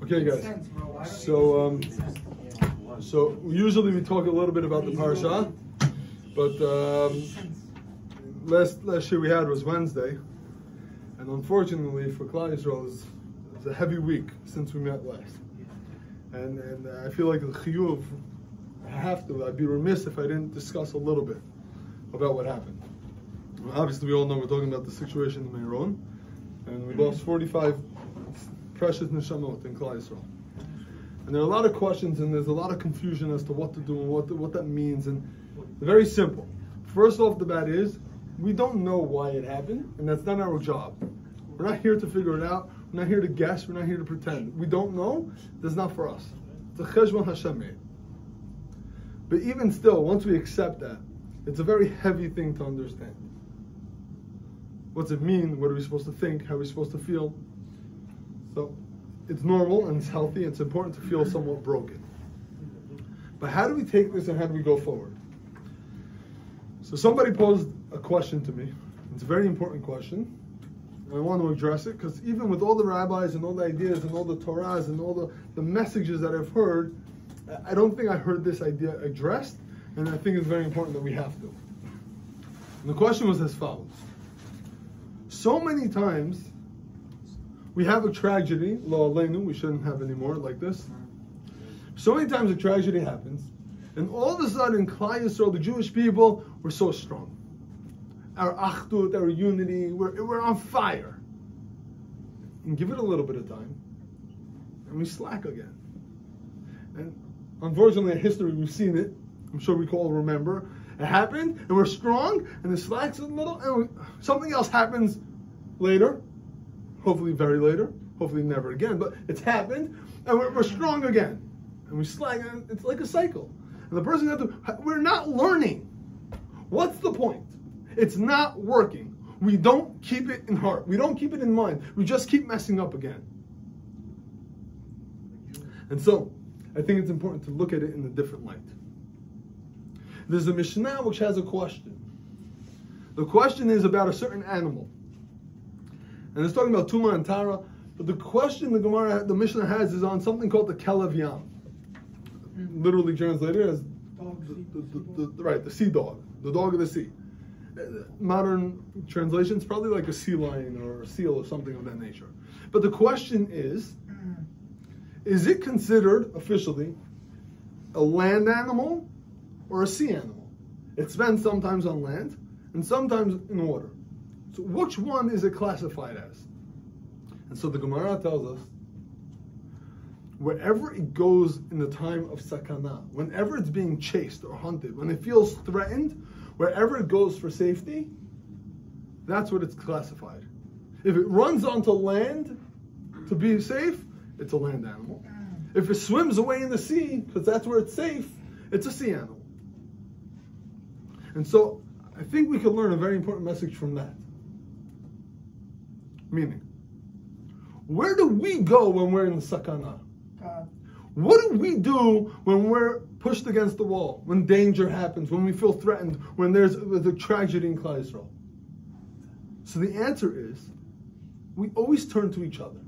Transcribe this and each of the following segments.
Okay, guys. So usually we talk a little bit about the parsha, but last year we had was Wednesday, and unfortunately for Klal Yisrael, it's a heavy week since we met last, and I feel like the chiyuv, I'd be remiss if I didn't discuss a little bit about what happened. Obviously, we all know we're talking about the situation in Meron, and we lost 45 precious neshamot in Klal Yisrael. And there are a lot of questions, and there's a lot of confusion as to what to do and what that means. And very simple. First off the bat is, we don't know why it happened, and that's not our job. We're not here to figure it out. We're not here to guess. We're not here to pretend. We don't know. That's not for us. It's a cheshbon Hashem made. But even still, once we accept that, it's a very heavy thing to understand. What's it mean? What are we supposed to think? How are we supposed to feel? So, it's normal and it's healthy. It's important to feel somewhat broken. But how do we take this and how do we go forward? So somebody posed a question to me. It's a very important question. I want to address it because even with all the rabbis and all the ideas and all the Torahs and all the messages that I've heard, I don't think I heard this idea addressed, and I think it's very important that we have to. And the question was as follows. So many times, we have a tragedy, lo aleinu, we shouldn't have any more like this. So many times a tragedy happens, and all of a sudden, Klal Yisrael, the Jewish people, we're so strong. Our achdut, our unity, we're on fire. And give it a little bit of time, and we slack again. And unfortunately, in history, we've seen it. I'm sure we can all remember. It happened, and we're strong, and it slacks a little, and something else happens later. Hopefully very later, hopefully never again, but it's happened, and we're strong again. And we slack, and it's like a cycle. And the person has to, we're not learning. What's the point? It's not working. We don't keep it in heart. We don't keep it in mind. We just keep messing up again. And so, I think it's important to look at it in a different light. There's a Mishnah which has a question. The question is about a certain animal. And it's talking about Tuma and Tara, but the question the Mishnah has is on something called the Kelev Yam. Literally translated as the sea dog, the dog of the sea. Modern translations probably like a sea lion or a seal or something of that nature. But the question is it considered officially a land animal or a sea animal? It spends sometimes on land and sometimes in water. So which one is it classified as? And so the Gemara tells us, wherever it goes in the time of sakana, whenever it's being chased or hunted, when it feels threatened, wherever it goes for safety, that's what it's classified. If it runs onto land to be safe, it's a land animal. If it swims away in the sea, because that's where it's safe, it's a sea animal. And so I think we can learn a very important message from that. Meaning, where do we go when we're in the sakana? What do we do when we're pushed against the wall, when danger happens, when we feel threatened, when there's a tragedy in Klal Yisrael? So the answer is, we always turn to each other.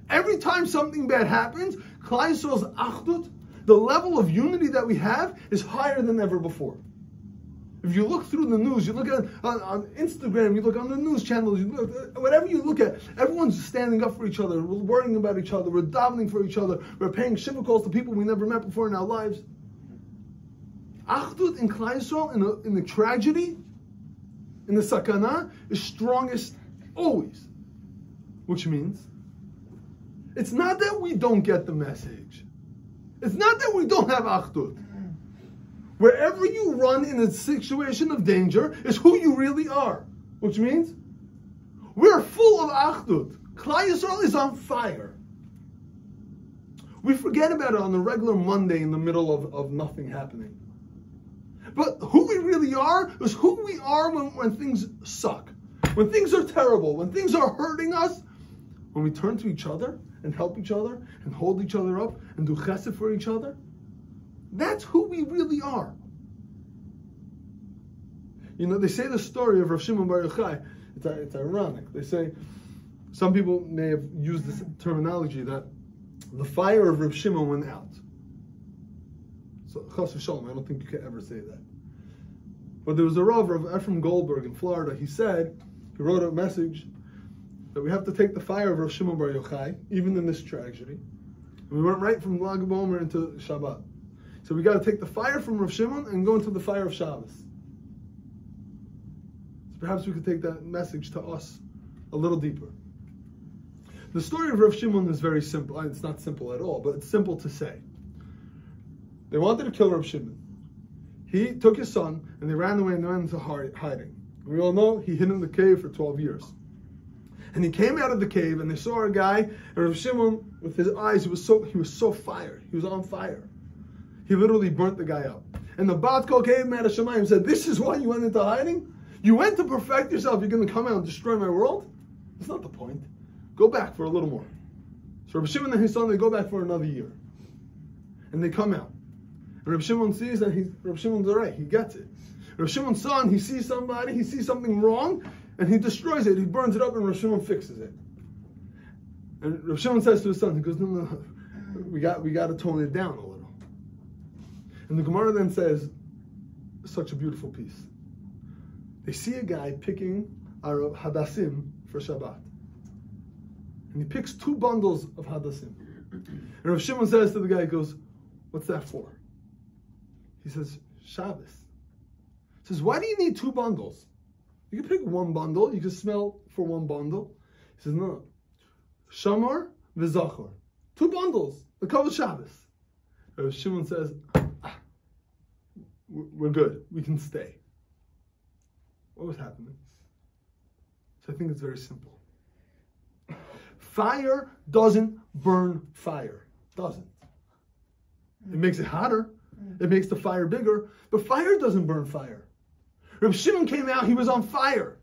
Every time something bad happens, Klal Yisrael's achdut, the level of unity that we have, is higher than ever before. If you look through the news, you look at on Instagram, you look on the news channels, you look, whatever you look at, everyone's standing up for each other, we're worrying about each other, we're davening for each other, we're paying shiva calls to people we never met before in our lives. Achdut in Klal Yisrael, in the tragedy, in the sakana, is strongest always. Which means, it's not that we don't get the message. It's not that we don't have achdut. Wherever you run in a situation of danger is who you really are. Which means, we're full of achdut. Klal Yisrael is on fire. We forget about it on a regular Monday in the middle of nothing happening. But who we really are is who we are when things suck. When things are terrible, when things are hurting us, when we turn to each other and help each other and hold each other up and do chesed for each other, that's who we really are. You know, they say the story of Rav Shimon Bar Yochai. It's ironic. They say some people may have used this terminology that the fire of Reb Shimon went out. So, chas v'shalom, I don't think you can ever say that. But there was a Rav Ephraim Goldberg in Florida. He wrote a message that we have to take the fire of Reb Shimon Bar Yochai, even in this tragedy. And we went right from Lag BaOmer into Shabbat. So we got to take the fire from Reb Shimon and go into the fire of Shabbos. So perhaps we could take that message to us a little deeper. The story of Reb Shimon is very simple. It's not simple at all, but it's simple to say. They wanted to kill Reb Shimon. He took his son, and they ran away and went into hiding. We all know he hid in the cave for 12 years. And he came out of the cave, and they saw a guy, and Reb Shimon, with his eyes, he was so fired. He was on fire. He literally burnt the guy up. And the Bat Kol came out of Shemayim and said, "This is why you went into hiding? You went to perfect yourself. You're going to come out and destroy my world? That's not the point. Go back for a little more." So Reb Shimon and his son, they go back for another year. And they come out. And Reb Shimon sees that Reb Shimon's all right. He gets it. Reb Shimon's son, he sees somebody, he sees something wrong, and he destroys it. He burns it up, and Reb Shimon fixes it. And Reb Shimon says to his son, he goes, no, we got to tone it down a little. And the Gemara then says, such a beautiful piece. They see a guy picking our hadassim for Shabbat. And he picks 2 bundles of hadassim. And Reb Shimon says to the guy, he goes, "What's that for?" He says, "Shabbos." He says, "Why do you need 2 bundles? You can pick 1 bundle, you can smell for 1 bundle." He says, "No. Shamar v'zachor. 2 bundles. The kavod Shabbos." Reb Shimon says, we're good. We can stay. What was happening? So I think it's very simple. Fire doesn't burn fire. Doesn't. It makes it hotter. It makes the fire bigger. But fire doesn't burn fire. Reb Shimon came out, he was on fire.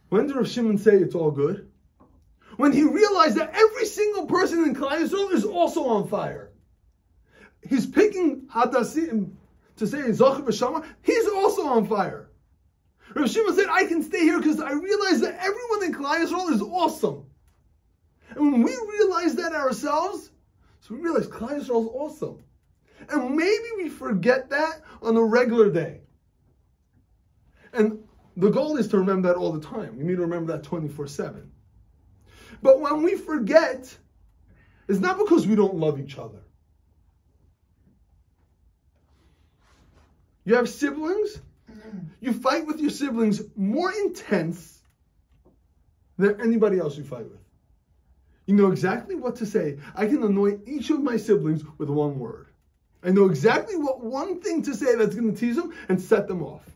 When did Reb Shimon say it's all good? When he realized that every single person in Klal Yisrael is also on fire. He's picking Hadassim to say Zocher v'Shamar. He's also on fire. Reb Shimon said, "I can stay here because I realize that everyone in Klal Yisrael is awesome." And when we realize that ourselves, so we realize Klal Yisrael is awesome. And maybe we forget that on a regular day. And the goal is to remember that all the time. We need to remember that 24/7. But when we forget, it's not because we don't love each other. You have siblings, you fight with your siblings more intense than anybody else you fight with. You know exactly what to say. I can annoy each of my siblings with 1 word. I know exactly what 1 thing to say that's going to tease them and set them off.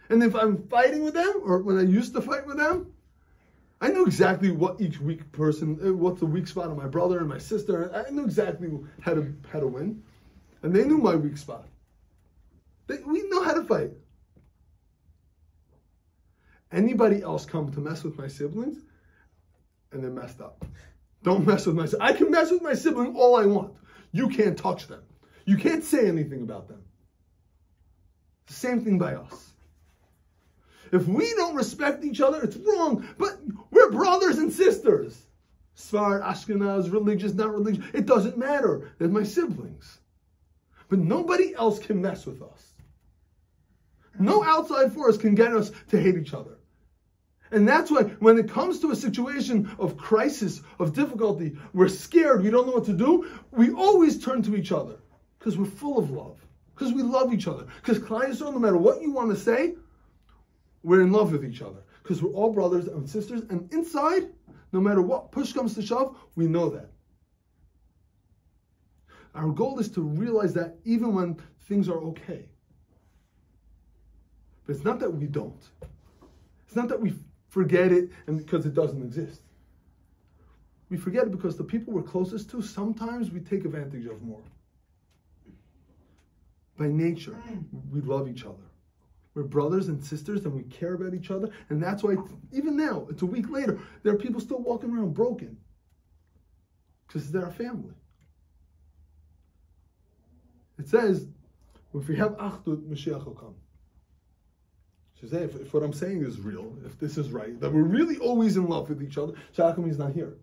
And if I'm fighting with them, or when I used to fight with them, I knew exactly what each weak person, what's the weak spot of my brother and my sister. I knew exactly how to win. And they knew my weak spot. We know how to fight. Anybody else come to mess with my siblings, and they're messed up. Don't mess with my siblings. I can mess with my sibling all I want. You can't touch them. You can't say anything about them. The same thing by us. If we don't respect each other, it's wrong. But we're brothers and sisters. Sfard, Ashkenaz, religious, not religious. It doesn't matter. They're my siblings. But nobody else can mess with us. No outside force can get us to hate each other. And that's why when it comes to a situation of crisis, of difficulty, we're scared, we don't know what to do, we always turn to each other. Because we're full of love. Because we love each other. Because Klal Yisrael, no matter what you want to say, we're in love with each other. Because we're all brothers and sisters. And inside, no matter what push comes to shove, we know that. Our goal is to realize that even when things are okay. But it's not that we don't. It's not that we forget it and because it doesn't exist. We forget it because the people we're closest to, sometimes we take advantage of more. By nature, we love each other. We're brothers and sisters and we care about each other. And that's why, even now, it's a week later, there are people still walking around broken. Because they're our family. It says, if we have achdut, Mashiach will come. She says, hey, if what I'm saying is real, if this is right, that we're really always in love with each other, so how come he's not here?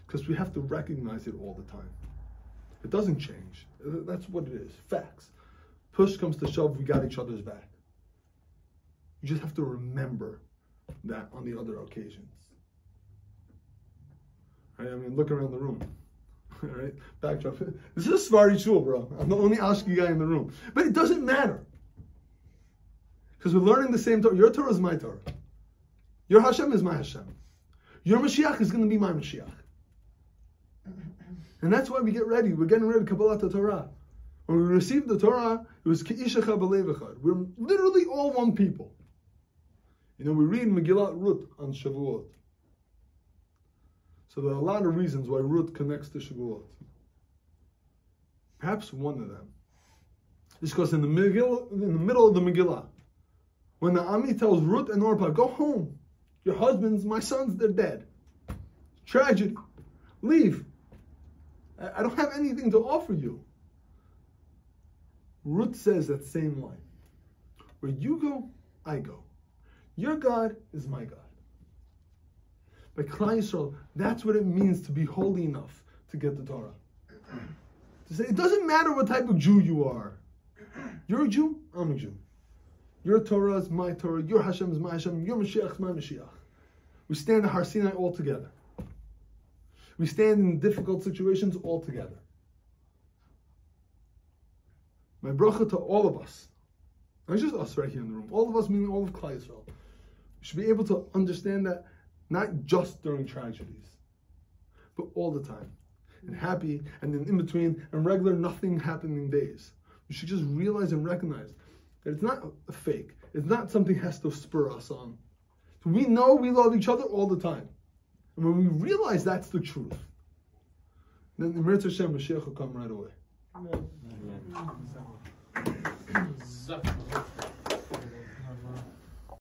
Because we have to recognize it all the time. It doesn't change. That's what it is. Facts. Push comes to shove, we got each other's back. You just have to remember that on the other occasions. Right? I mean, look around the room. All right? Backdrop. This is a Svari shul, bro. I'm the only Ashki guy in the room. But it doesn't matter. Because we're learning the same Torah. Your Torah is my Torah. Your Hashem is my Hashem. Your Mashiach is going to be my Mashiach. And that's why we get ready. We're getting ready to Kabbalat Torah. When we received the Torah, it was Ke'ishacha b'lev echad. We're literally all one people. You know, we read Megillat Ruth on Shavuot. So there are a lot of reasons why Ruth connects to Shavuot. Perhaps one of them is because in the middle of the Megillah, when the Ami tells Ruth and Orpah, go home. Your husbands, my sons, they're dead. Tragedy. Leave. I don't have anything to offer you. Ruth says that same line. Where you go, I go. Your God is my God. By Klal Yisrael, that's what it means to be holy enough to get the Torah. To say, it doesn't matter what type of Jew you are. You're a Jew, I'm a Jew. Your Torah is my Torah, your Hashem is my Hashem, your Mashiach is my Mashiach. We stand at Har Sinai all together. We stand in difficult situations all together. My bracha to all of us, not just us right here in the room, all of us meaning all of Klal Yisrael. We should be able to understand that not just during tragedies, but all the time. And happy, and then in between, and regular nothing happening days. We should just realize and recognize that it's not a fake. It's not something has to spur us on. So we know we love each other all the time. And when we realize that's the truth, then the Mirza Hashem Mashiach will come right away. Amen. Amen.